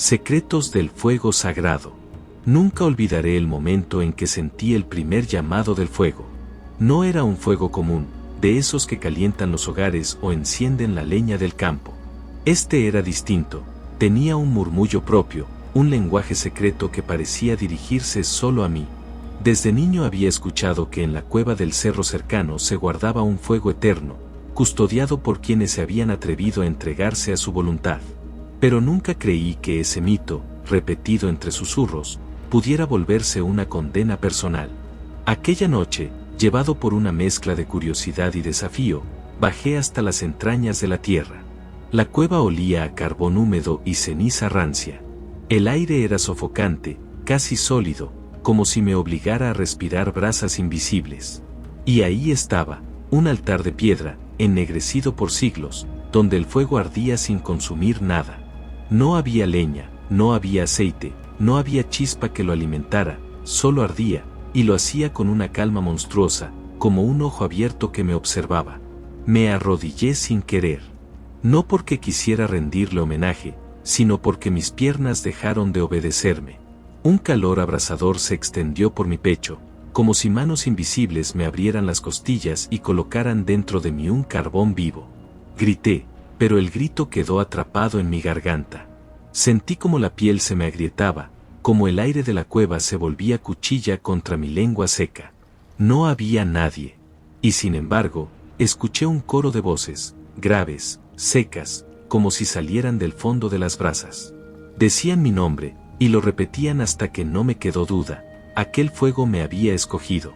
Secretos del fuego sagrado. Nunca olvidaré el momento en que sentí el primer llamado del fuego. No era un fuego común, de esos que calientan los hogares o encienden la leña del campo. Este era distinto, tenía un murmullo propio, un lenguaje secreto que parecía dirigirse solo a mí. Desde niño había escuchado que en la cueva del cerro cercano se guardaba un fuego eterno, custodiado por quienes se habían atrevido a entregarse a su voluntad. Pero nunca creí que ese mito, repetido entre susurros, pudiera volverse una condena personal. Aquella noche, llevado por una mezcla de curiosidad y desafío, bajé hasta las entrañas de la tierra. La cueva olía a carbón húmedo y ceniza rancia. El aire era sofocante, casi sólido, como si me obligara a respirar brasas invisibles. Y ahí estaba, un altar de piedra, ennegrecido por siglos, donde el fuego ardía sin consumir nada. No había leña, no había aceite, no había chispa que lo alimentara, solo ardía, y lo hacía con una calma monstruosa, como un ojo abierto que me observaba. Me arrodillé sin querer. No porque quisiera rendirle homenaje, sino porque mis piernas dejaron de obedecerme. Un calor abrasador se extendió por mi pecho, como si manos invisibles me abrieran las costillas y colocaran dentro de mí un carbón vivo. Grité, pero el grito quedó atrapado en mi garganta. Sentí como la piel se me agrietaba, como el aire de la cueva se volvía cuchilla contra mi lengua seca. No había nadie. Y sin embargo, escuché un coro de voces, graves, secas, como si salieran del fondo de las brasas. Decían mi nombre, y lo repetían hasta que no me quedó duda. Aquel fuego me había escogido.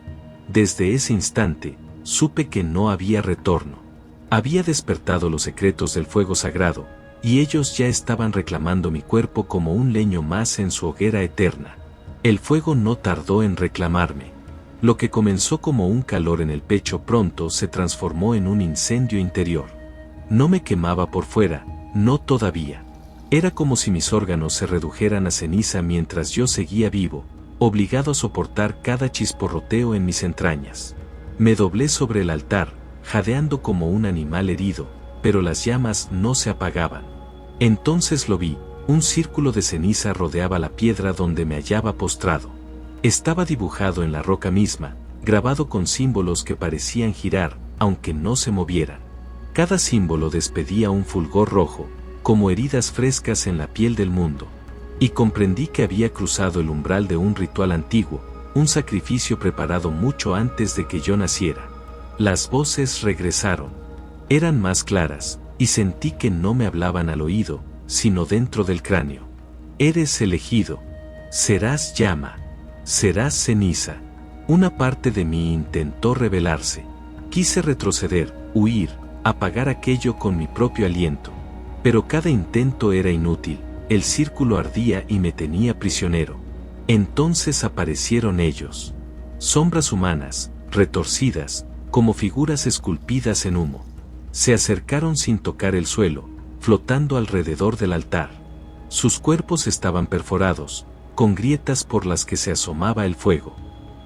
Desde ese instante, supe que no había retorno. Había despertado los secretos del fuego sagrado, y ellos ya estaban reclamando mi cuerpo como un leño más en su hoguera eterna. El fuego no tardó en reclamarme. Lo que comenzó como un calor en el pecho pronto se transformó en un incendio interior. No me quemaba por fuera, no todavía. Era como si mis órganos se redujeran a ceniza mientras yo seguía vivo, obligado a soportar cada chisporroteo en mis entrañas. Me doblé sobre el altar, jadeando como un animal herido, pero las llamas no se apagaban. Entonces lo vi, un círculo de ceniza rodeaba la piedra donde me hallaba postrado. Estaba dibujado en la roca misma, grabado con símbolos que parecían girar, aunque no se movieran. Cada símbolo despedía un fulgor rojo, como heridas frescas en la piel del mundo. Y comprendí que había cruzado el umbral de un ritual antiguo, un sacrificio preparado mucho antes de que yo naciera. Las voces regresaron. Eran más claras, y sentí que no me hablaban al oído, sino dentro del cráneo. Eres elegido. Serás llama. Serás ceniza. Una parte de mí intentó rebelarse. Quise retroceder, huir, apagar aquello con mi propio aliento. Pero cada intento era inútil, el círculo ardía y me tenía prisionero. Entonces aparecieron ellos. Sombras humanas, retorcidas, como figuras esculpidas en humo. Se acercaron sin tocar el suelo, flotando alrededor del altar. Sus cuerpos estaban perforados, con grietas por las que se asomaba el fuego.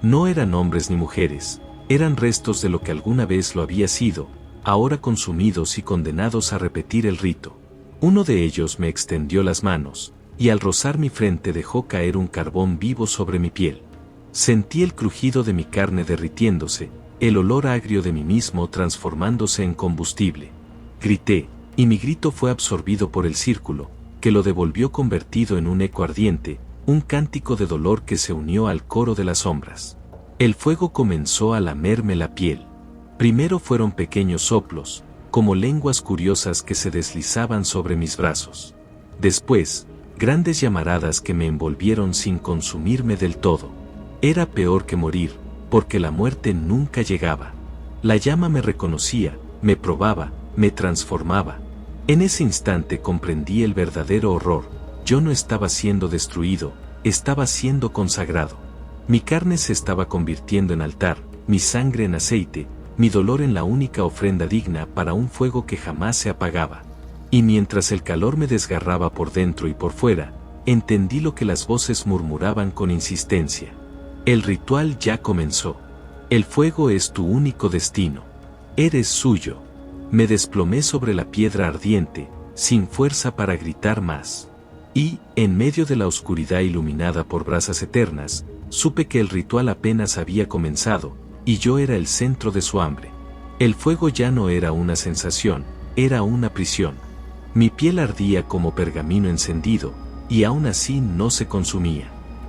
No eran hombres ni mujeres, eran restos de lo que alguna vez lo había sido, ahora consumidos y condenados a repetir el rito. Uno de ellos me extendió las manos, y al rozar mi frente dejó caer un carbón vivo sobre mi piel. Sentí el crujido de mi carne derritiéndose, el olor agrio de mí mismo transformándose en combustible. Grité, y mi grito fue absorbido por el círculo, que lo devolvió convertido en un eco ardiente, un cántico de dolor que se unió al coro de las sombras. El fuego comenzó a lamerme la piel. Primero fueron pequeños soplos, como lenguas curiosas que se deslizaban sobre mis brazos. Después, grandes llamaradas que me envolvieron sin consumirme del todo. Era peor que morir, porque la muerte nunca llegaba. La llama me reconocía, me probaba, me transformaba. En ese instante comprendí el verdadero horror. Yo no estaba siendo destruido, estaba siendo consagrado. Mi carne se estaba convirtiendo en altar, mi sangre en aceite, mi dolor en la única ofrenda digna para un fuego que jamás se apagaba. Y mientras el calor me desgarraba por dentro y por fuera, entendí lo que las voces murmuraban con insistencia. El ritual ya comenzó. El fuego es tu único destino. Eres suyo. Me desplomé sobre la piedra ardiente, sin fuerza para gritar más. Y, en medio de la oscuridad iluminada por brasas eternas, supe que el ritual apenas había comenzado, y yo era el centro de su hambre. El fuego ya no era una sensación, era una prisión. Mi piel ardía como pergamino encendido, y aún así no se consumía.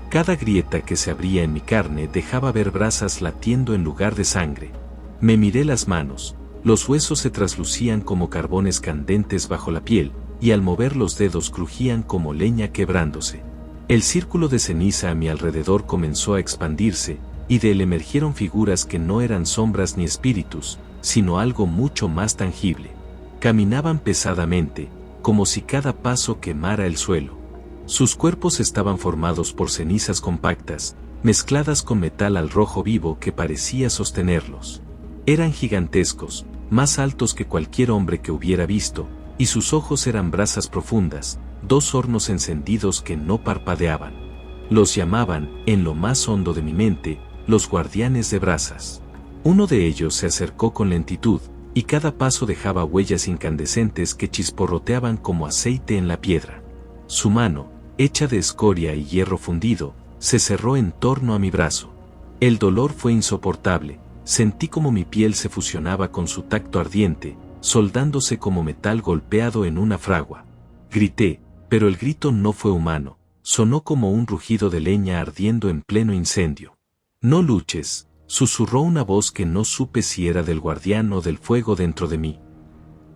Cada grieta que se abría en mi carne dejaba ver brasas latiendo en lugar de sangre. Me miré las manos, los huesos se traslucían como carbones candentes bajo la piel, y al mover los dedos crujían como leña quebrándose. El círculo de ceniza a mi alrededor comenzó a expandirse, y de él emergieron figuras que no eran sombras ni espíritus, sino algo mucho más tangible. Caminaban pesadamente, como si cada paso quemara el suelo. Sus cuerpos estaban formados por cenizas compactas, mezcladas con metal al rojo vivo que parecía sostenerlos. Eran gigantescos, más altos que cualquier hombre que hubiera visto, y sus ojos eran brasas profundas, dos hornos encendidos que no parpadeaban. Los llamaban, en lo más hondo de mi mente, los guardianes de brasas. Uno de ellos se acercó con lentitud, y cada paso dejaba huellas incandescentes que chisporroteaban como aceite en la piedra. Su mano, hecha de escoria y hierro fundido, se cerró en torno a mi brazo. El dolor fue insoportable, sentí como mi piel se fusionaba con su tacto ardiente, soldándose como metal golpeado en una fragua. Grité, pero el grito no fue humano, sonó como un rugido de leña ardiendo en pleno incendio. «No luches», susurró una voz que no supe si era del guardián o del fuego dentro de mí.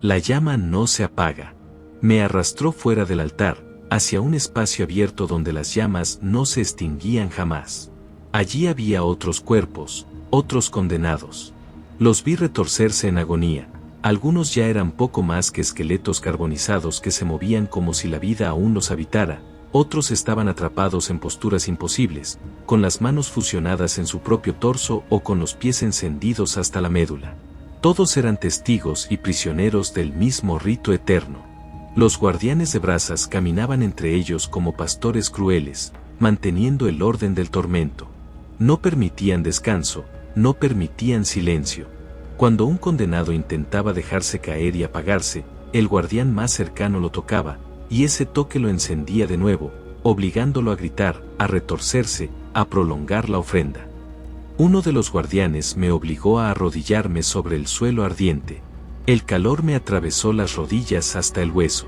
La llama no se apaga. Me arrastró fuera del altar, hacia un espacio abierto donde las llamas no se extinguían jamás. Allí había otros cuerpos, otros condenados. Los vi retorcerse en agonía. Algunos ya eran poco más que esqueletos carbonizados que se movían como si la vida aún los habitara, otros estaban atrapados en posturas imposibles, con las manos fusionadas en su propio torso o con los pies encendidos hasta la médula. Todos eran testigos y prisioneros del mismo rito eterno. Los guardianes de brasas caminaban entre ellos como pastores crueles, manteniendo el orden del tormento. No permitían descanso, no permitían silencio. Cuando un condenado intentaba dejarse caer y apagarse, el guardián más cercano lo tocaba, y ese toque lo encendía de nuevo, obligándolo a gritar, a retorcerse, a prolongar la ofrenda. Uno de los guardianes me obligó a arrodillarme sobre el suelo ardiente. El calor me atravesó las rodillas hasta el hueso.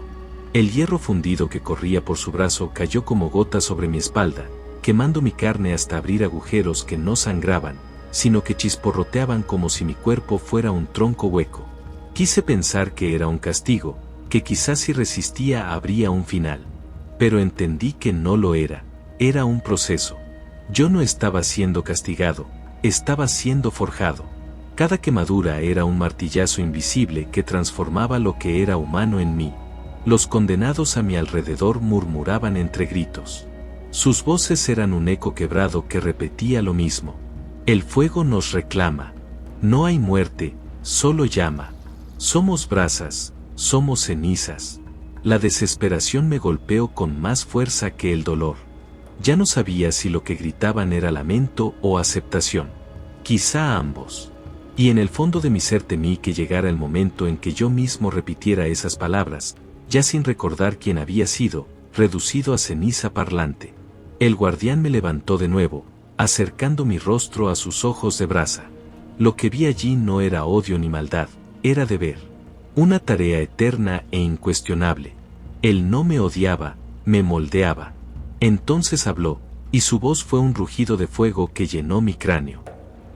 El hierro fundido que corría por su brazo cayó como gotas sobre mi espalda, quemando mi carne hasta abrir agujeros que no sangraban, sino que chisporroteaban como si mi cuerpo fuera un tronco hueco. Quise pensar que era un castigo, que quizás si resistía habría un final. Pero entendí que no lo era, era un proceso. Yo no estaba siendo castigado, estaba siendo forjado. Cada quemadura era un martillazo invisible que transformaba lo que era humano en mí. Los condenados a mi alrededor murmuraban entre gritos. Sus voces eran un eco quebrado que repetía lo mismo. El fuego nos reclama. No hay muerte, solo llama. Somos brasas, somos cenizas. La desesperación me golpeó con más fuerza que el dolor. Ya no sabía si lo que gritaban era lamento o aceptación. Quizá ambos. Y en el fondo de mi ser temí que llegara el momento en que yo mismo repitiera esas palabras, ya sin recordar quién había sido, reducido a ceniza parlante. El guardián me levantó de nuevo, acercando mi rostro a sus ojos de brasa. Lo que vi allí no era odio ni maldad, era deber. Una tarea eterna e incuestionable. Él no me odiaba, me moldeaba. Entonces habló, y su voz fue un rugido de fuego que llenó mi cráneo.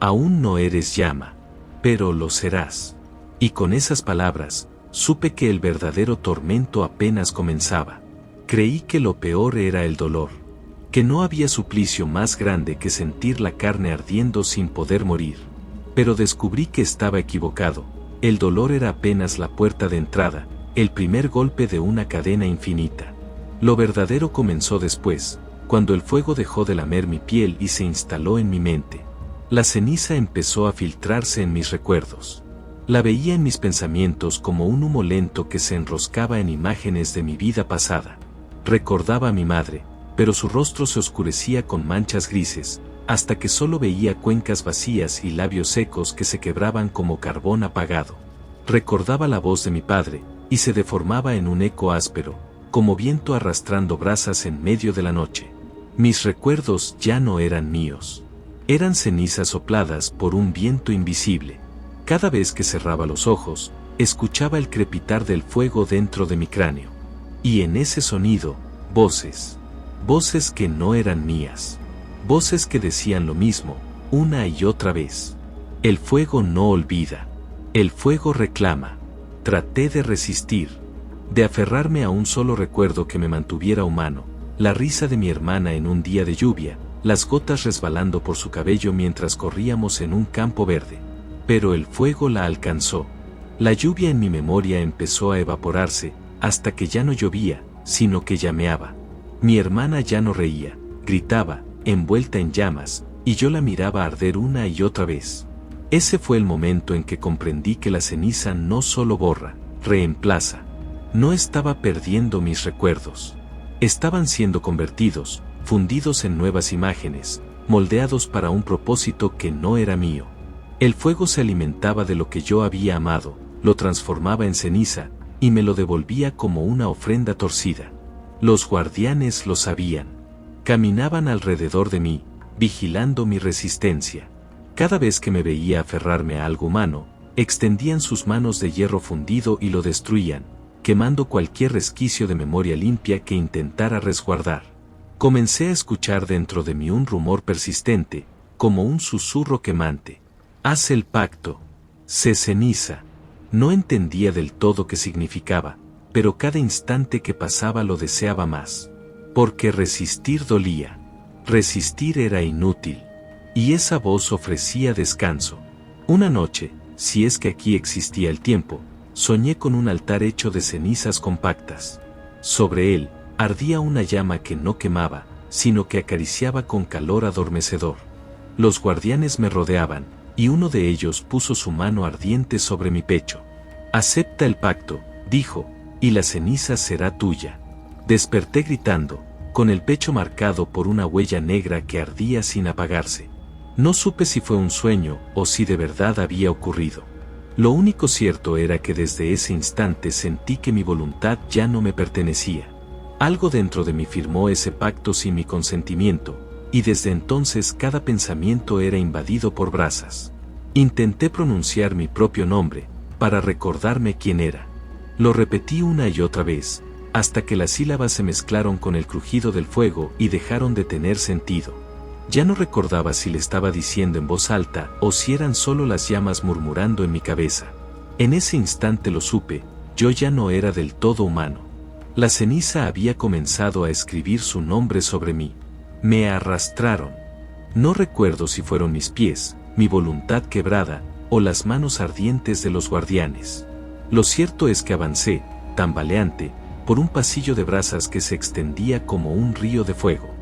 Aún no eres llama, pero lo serás. Y con esas palabras, supe que el verdadero tormento apenas comenzaba. Creí que lo peor era el dolor, que no había suplicio más grande que sentir la carne ardiendo sin poder morir. Pero descubrí que estaba equivocado. El dolor era apenas la puerta de entrada, el primer golpe de una cadena infinita. Lo verdadero comenzó después, cuando el fuego dejó de lamer mi piel y se instaló en mi mente. La ceniza empezó a filtrarse en mis recuerdos. La veía en mis pensamientos como un humo lento que se enroscaba en imágenes de mi vida pasada. Recordaba a mi madre, pero su rostro se oscurecía con manchas grises, hasta que solo veía cuencas vacías y labios secos que se quebraban como carbón apagado. Recordaba la voz de mi padre, y se deformaba en un eco áspero, como viento arrastrando brasas en medio de la noche. Mis recuerdos ya no eran míos. Eran cenizas sopladas por un viento invisible. Cada vez que cerraba los ojos, escuchaba el crepitar del fuego dentro de mi cráneo. Y en ese sonido, voces. Voces que no eran mías. Voces que decían lo mismo, una y otra vez. El fuego no olvida. El fuego reclama. Traté de resistir, de aferrarme a un solo recuerdo que me mantuviera humano, la risa de mi hermana en un día de lluvia, las gotas resbalando por su cabello mientras corríamos en un campo verde. Pero el fuego la alcanzó. La lluvia en mi memoria empezó a evaporarse, hasta que ya no llovía, sino que llameaba. Mi hermana ya no reía, gritaba, envuelta en llamas, y yo la miraba arder una y otra vez. Ese fue el momento en que comprendí que la ceniza no solo borra, reemplaza. No estaba perdiendo mis recuerdos. Estaban siendo convertidos, fundidos en nuevas imágenes, moldeados para un propósito que no era mío. El fuego se alimentaba de lo que yo había amado, lo transformaba en ceniza, y me lo devolvía como una ofrenda torcida. Los guardianes lo sabían. Caminaban alrededor de mí, vigilando mi resistencia. Cada vez que me veía aferrarme a algo humano, extendían sus manos de hierro fundido y lo destruían, quemando cualquier resquicio de memoria limpia que intentara resguardar. Comencé a escuchar dentro de mí un rumor persistente, como un susurro quemante. Haz el pacto. Sé ceniza. No entendía del todo qué significaba, pero cada instante que pasaba lo deseaba más. Porque resistir dolía. Resistir era inútil. Y esa voz ofrecía descanso. Una noche, si es que aquí existía el tiempo, soñé con un altar hecho de cenizas compactas. Sobre él, ardía una llama que no quemaba, sino que acariciaba con calor adormecedor. Los guardianes me rodeaban, y uno de ellos puso su mano ardiente sobre mi pecho. Acepta el pacto, dijo, y la ceniza será tuya. Desperté gritando, con el pecho marcado por una huella negra que ardía sin apagarse. No supe si fue un sueño o si de verdad había ocurrido. Lo único cierto era que desde ese instante sentí que mi voluntad ya no me pertenecía. Algo dentro de mí firmó ese pacto sin mi consentimiento, y desde entonces cada pensamiento era invadido por brasas. Intenté pronunciar mi propio nombre, para recordarme quién era. Lo repetí una y otra vez, hasta que las sílabas se mezclaron con el crujido del fuego y dejaron de tener sentido. Ya no recordaba si le estaba diciendo en voz alta o si eran solo las llamas murmurando en mi cabeza. En ese instante lo supe, yo ya no era del todo humano. La ceniza había comenzado a escribir su nombre sobre mí. Me arrastraron. No recuerdo si fueron mis pies, mi voluntad quebrada, o las manos ardientes de los guardianes. Lo cierto es que avancé, tambaleante, por un pasillo de brasas que se extendía como un río de fuego.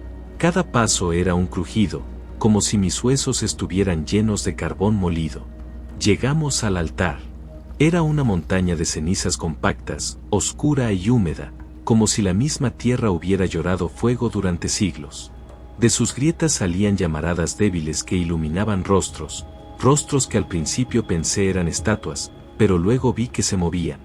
Cada paso era un crujido, como si mis huesos estuvieran llenos de carbón molido. Llegamos al altar. Era una montaña de cenizas compactas, oscura y húmeda, como si la misma tierra hubiera llorado fuego durante siglos. De sus grietas salían llamaradas débiles que iluminaban rostros, rostros que al principio pensé eran estatuas, pero luego vi que se movían.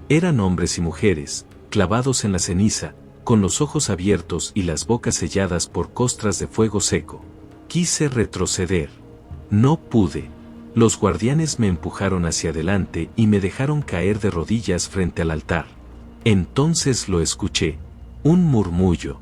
Eran hombres y mujeres, clavados en la ceniza, con los ojos abiertos y las bocas selladas por costras de fuego seco. Quise retroceder. No pude. Los guardianes me empujaron hacia adelante y me dejaron caer de rodillas frente al altar. Entonces lo escuché. Un murmullo.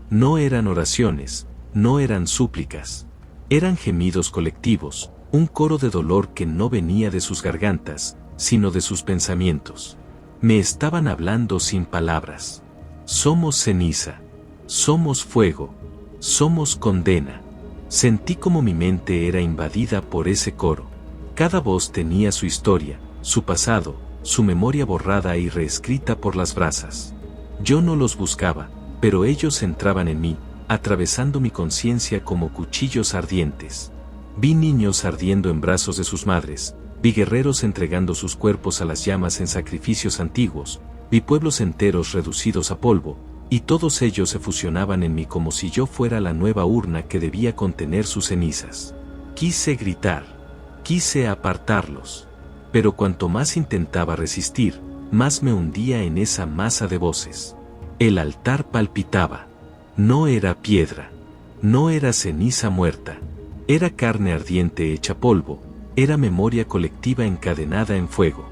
No eran oraciones, no eran súplicas. Eran gemidos colectivos, un coro de dolor que no venía de sus gargantas, sino de sus pensamientos. Me estaban hablando sin palabras. Somos ceniza. Somos fuego. Somos condena. Sentí como mi mente era invadida por ese coro. Cada voz tenía su historia, su pasado, su memoria borrada y reescrita por las brasas. Yo no los buscaba, pero ellos entraban en mí, atravesando mi conciencia como cuchillos ardientes. Vi niños ardiendo en brazos de sus madres, vi guerreros entregando sus cuerpos a las llamas en sacrificios antiguos, vi pueblos enteros reducidos a polvo, y todos ellos se fusionaban en mí como si yo fuera la nueva urna que debía contener sus cenizas. Quise gritar, quise apartarlos, pero cuanto más intentaba resistir, más me hundía en esa masa de voces. El altar palpitaba. No era piedra. No era ceniza muerta. Era carne ardiente hecha polvo. Era memoria colectiva encadenada en fuego.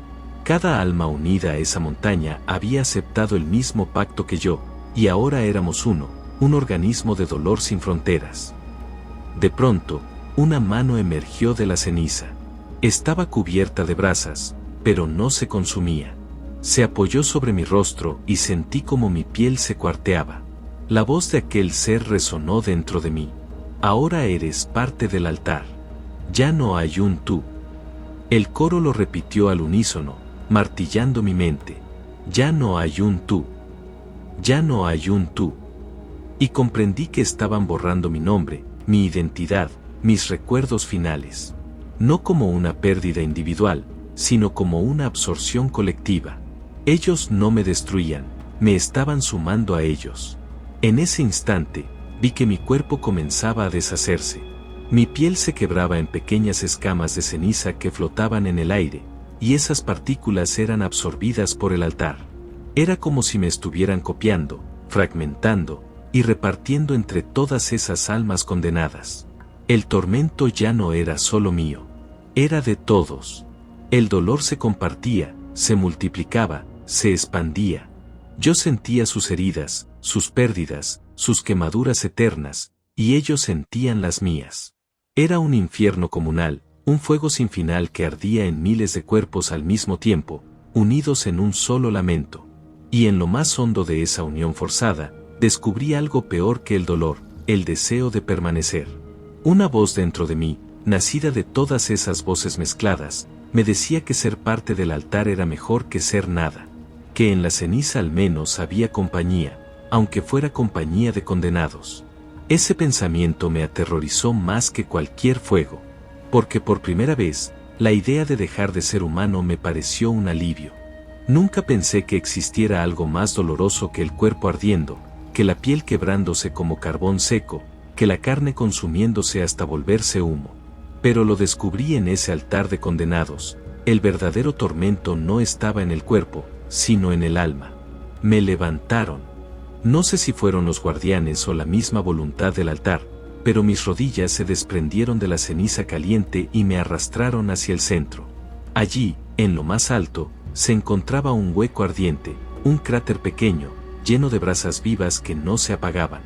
Cada alma unida a esa montaña había aceptado el mismo pacto que yo, y ahora éramos uno, un organismo de dolor sin fronteras. De pronto, una mano emergió de la ceniza. Estaba cubierta de brasas, pero no se consumía. Se apoyó sobre mi rostro y sentí como mi piel se cuarteaba. La voz de aquel ser resonó dentro de mí. Ahora eres parte del altar. Ya no hay un tú. El coro lo repitió al unísono, martillando mi mente. Ya no hay un tú. Ya no hay un tú. Y comprendí que estaban borrando mi nombre, mi identidad, mis recuerdos finales. No como una pérdida individual, sino como una absorción colectiva. Ellos no me destruían, me estaban sumando a ellos. En ese instante, vi que mi cuerpo comenzaba a deshacerse. Mi piel se quebraba en pequeñas escamas de ceniza que flotaban en el aire, y esas partículas eran absorbidas por el altar. Era como si me estuvieran copiando, fragmentando, y repartiendo entre todas esas almas condenadas. El tormento ya no era solo mío, era de todos. El dolor se compartía, se multiplicaba, se expandía. Yo sentía sus heridas, sus pérdidas, sus quemaduras eternas, y ellos sentían las mías. Era un infierno comunal, un fuego sin final que ardía en miles de cuerpos al mismo tiempo, unidos en un solo lamento. Y en lo más hondo de esa unión forzada, descubrí algo peor que el dolor, el deseo de permanecer. Una voz dentro de mí, nacida de todas esas voces mezcladas, me decía que ser parte del altar era mejor que ser nada, que en la ceniza al menos había compañía, aunque fuera compañía de condenados. Ese pensamiento me aterrorizó más que cualquier fuego, porque por primera vez, la idea de dejar de ser humano me pareció un alivio. Nunca pensé que existiera algo más doloroso que el cuerpo ardiendo, que la piel quebrándose como carbón seco, que la carne consumiéndose hasta volverse humo. Pero lo descubrí en ese altar de condenados. El verdadero tormento no estaba en el cuerpo, sino en el alma. Me levantaron. No sé si fueron los guardianes o la misma voluntad del altar, pero mis rodillas se desprendieron de la ceniza caliente y me arrastraron hacia el centro. Allí, en lo más alto, se encontraba un hueco ardiente, un cráter pequeño, lleno de brasas vivas que no se apagaban.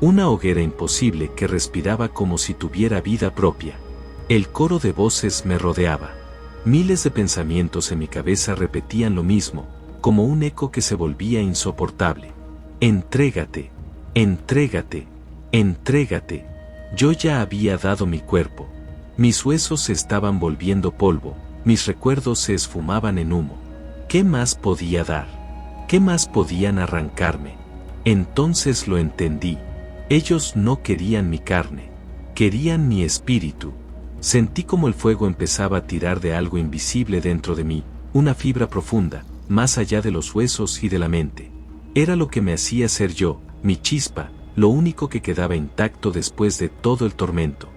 Una hoguera imposible que respiraba como si tuviera vida propia. El coro de voces me rodeaba. Miles de pensamientos en mi cabeza repetían lo mismo, como un eco que se volvía insoportable. Entrégate, entrégate, entrégate. Yo ya había dado mi cuerpo. Mis huesos se estaban volviendo polvo, mis recuerdos se esfumaban en humo. ¿Qué más podía dar? ¿Qué más podían arrancarme? Entonces lo entendí. Ellos no querían mi carne, querían mi espíritu. Sentí como el fuego empezaba a tirar de algo invisible dentro de mí, una fibra profunda, más allá de los huesos y de la mente. Era lo que me hacía ser yo, mi chispa, lo único que quedaba intacto después de todo el tormento.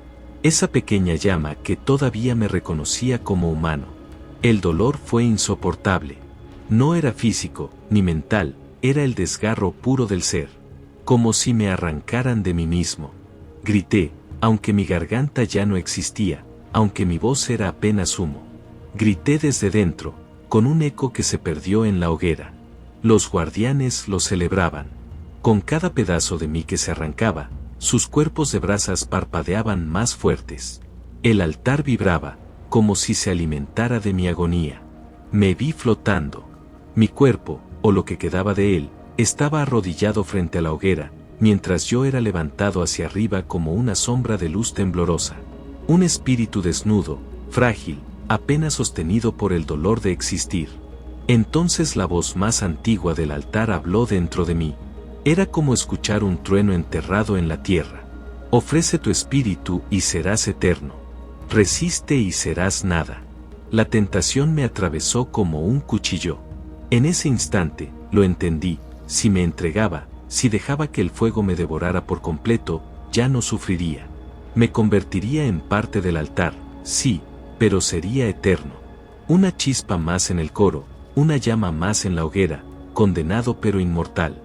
Esa pequeña llama que todavía me reconocía como humano. El dolor fue insoportable. No era físico, ni mental, era el desgarro puro del ser. Como si me arrancaran de mí mismo. Grité, aunque mi garganta ya no existía, aunque mi voz era apenas humo. Grité desde dentro, con un eco que se perdió en la hoguera. Los guardianes lo celebraban. Con cada pedazo de mí que se arrancaba, sus cuerpos de brasas parpadeaban más fuertes. El altar vibraba, como si se alimentara de mi agonía. Me vi flotando. Mi cuerpo, o lo que quedaba de él, estaba arrodillado frente a la hoguera, mientras yo era levantado hacia arriba como una sombra de luz temblorosa. Un espíritu desnudo, frágil, apenas sostenido por el dolor de existir. Entonces la voz más antigua del altar habló dentro de mí. Era como escuchar un trueno enterrado en la tierra. Ofrece tu espíritu y serás eterno. Resiste y serás nada. La tentación me atravesó como un cuchillo. En ese instante, lo entendí, si me entregaba, si dejaba que el fuego me devorara por completo, ya no sufriría. Me convertiría en parte del altar, sí, pero sería eterno. Una chispa más en el coro, una llama más en la hoguera, condenado pero inmortal.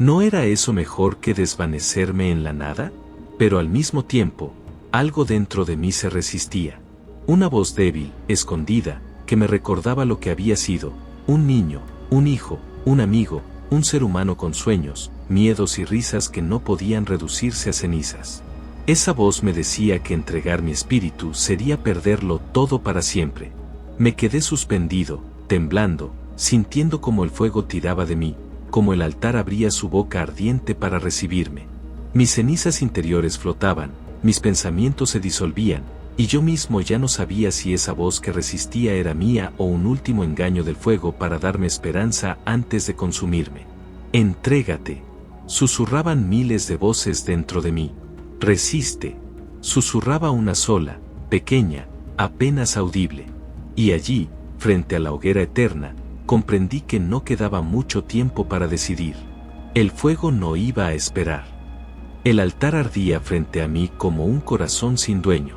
¿No era eso mejor que desvanecerme en la nada? Pero al mismo tiempo, algo dentro de mí se resistía. Una voz débil, escondida, que me recordaba lo que había sido, un niño, un hijo, un amigo, un ser humano con sueños, miedos y risas que no podían reducirse a cenizas. Esa voz me decía que entregar mi espíritu sería perderlo todo para siempre. Me quedé suspendido, temblando, sintiendo como el fuego tiraba de mí, como el altar abría su boca ardiente para recibirme. Mis cenizas interiores flotaban, mis pensamientos se disolvían, y yo mismo ya no sabía si esa voz que resistía era mía o un último engaño del fuego para darme esperanza antes de consumirme. «Entrégate», susurraban miles de voces dentro de mí. «Resiste», susurraba una sola, pequeña, apenas audible. Y allí, frente a la hoguera eterna, comprendí que no quedaba mucho tiempo para decidir. El fuego no iba a esperar. El altar ardía frente a mí como un corazón sin dueño.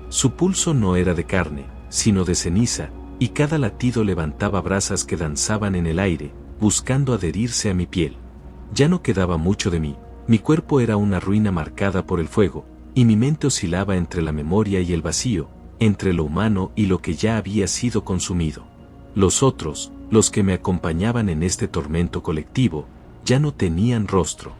Su pulso no era de carne, sino de ceniza, y cada latido levantaba brasas que danzaban en el aire, buscando adherirse a mi piel. Ya no quedaba mucho de mí, mi cuerpo era una ruina marcada por el fuego, y mi mente oscilaba entre la memoria y el vacío, entre lo humano y lo que ya había sido consumido. Los otros, los que me acompañaban en este tormento colectivo, ya no tenían rostro.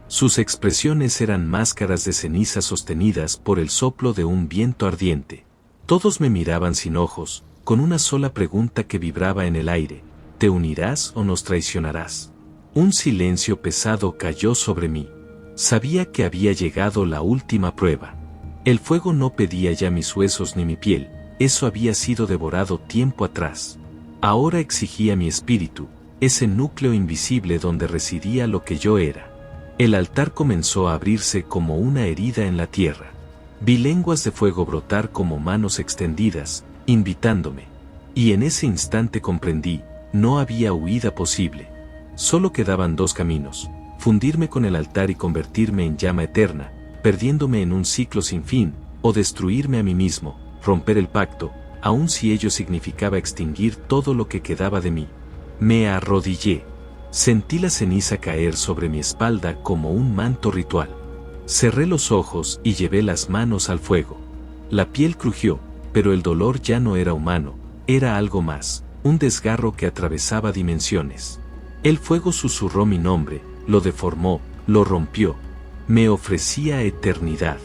Sus expresiones eran máscaras de ceniza sostenidas por el soplo de un viento ardiente. Todos me miraban sin ojos, con una sola pregunta que vibraba en el aire: ¿te unirás o nos traicionarás? Un silencio pesado cayó sobre mí. Sabía que había llegado la última prueba. El fuego no pedía ya mis huesos ni mi piel, eso había sido devorado tiempo atrás. Ahora exigía mi espíritu, ese núcleo invisible donde residía lo que yo era. El altar comenzó a abrirse como una herida en la tierra. Vi lenguas de fuego brotar como manos extendidas, invitándome. Y en ese instante comprendí, no había huida posible. Solo quedaban dos caminos: fundirme con el altar y convertirme en llama eterna, perdiéndome en un ciclo sin fin, o destruirme a mí mismo, romper el pacto, aun si ello significaba extinguir todo lo que quedaba de mí. Me arrodillé. Sentí la ceniza caer sobre mi espalda como un manto ritual. Cerré los ojos y llevé las manos al fuego. La piel crujió, pero el dolor ya no era humano, era algo más, un desgarro que atravesaba dimensiones. El fuego susurró mi nombre, lo deformó, lo rompió. Me ofrecía eternidad.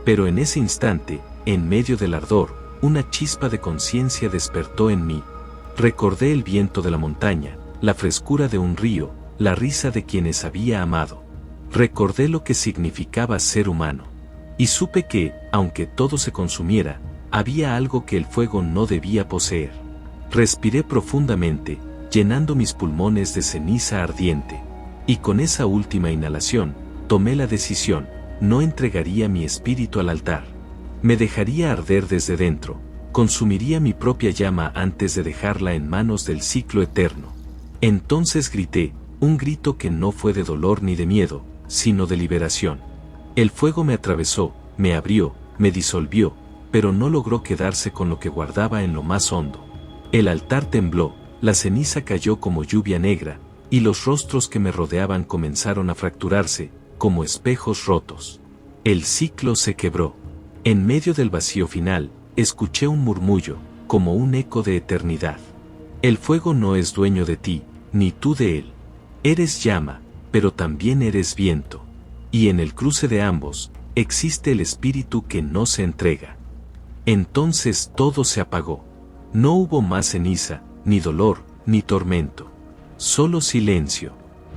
Pero en ese instante, en medio del ardor, una chispa de conciencia despertó en mí. Recordé el viento de la montaña, la frescura de un río, la risa de quienes había amado. Recordé lo que significaba ser humano. Y supe que, aunque todo se consumiera, había algo que el fuego no debía poseer. Respiré profundamente, llenando mis pulmones de ceniza ardiente. Y con esa última inhalación, tomé la decisión: no entregaría mi espíritu al altar. Me dejaría arder desde dentro, consumiría mi propia llama antes de dejarla en manos del ciclo eterno. Entonces grité, un grito que no fue de dolor ni de miedo, sino de liberación. El fuego me atravesó, me abrió, me disolvió, pero no logró quedarse con lo que guardaba en lo más hondo. El altar tembló, la ceniza cayó como lluvia negra, y los rostros que me rodeaban comenzaron a fracturarse, como espejos rotos. El ciclo se quebró. En medio del vacío final, escuché un murmullo, como un eco de eternidad. El fuego no es dueño de ti, ni tú de él. Eres llama, pero también eres viento. Y en el cruce de ambos, existe el espíritu que no se entrega. Entonces todo se apagó. No hubo más ceniza, ni dolor, ni tormento. Solo silencio.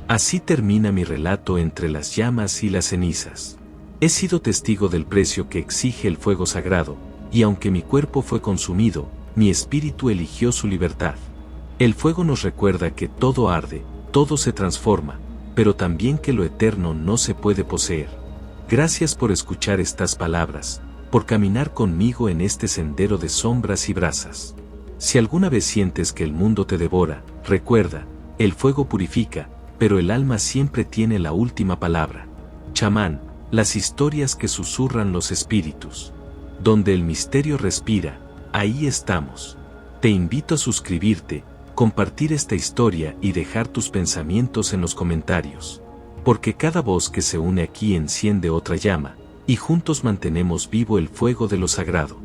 Así termina mi relato entre las llamas y las cenizas. He sido testigo del precio que exige el fuego sagrado, y aunque mi cuerpo fue consumido, mi espíritu eligió su libertad. El fuego nos recuerda que todo arde, todo se transforma, pero también que lo eterno no se puede poseer. Gracias por escuchar estas palabras, por caminar conmigo en este sendero de sombras y brasas. Si alguna vez sientes que el mundo te devora, recuerda, el fuego purifica, pero el alma siempre tiene la última palabra. Chamán, las historias que susurran los espíritus. Donde el misterio respira, ahí estamos. Te invito a suscribirte, compartir esta historia y dejar tus pensamientos en los comentarios. porque cada voz que se une aquí enciende otra llama, y juntos mantenemos vivo el fuego de lo sagrado.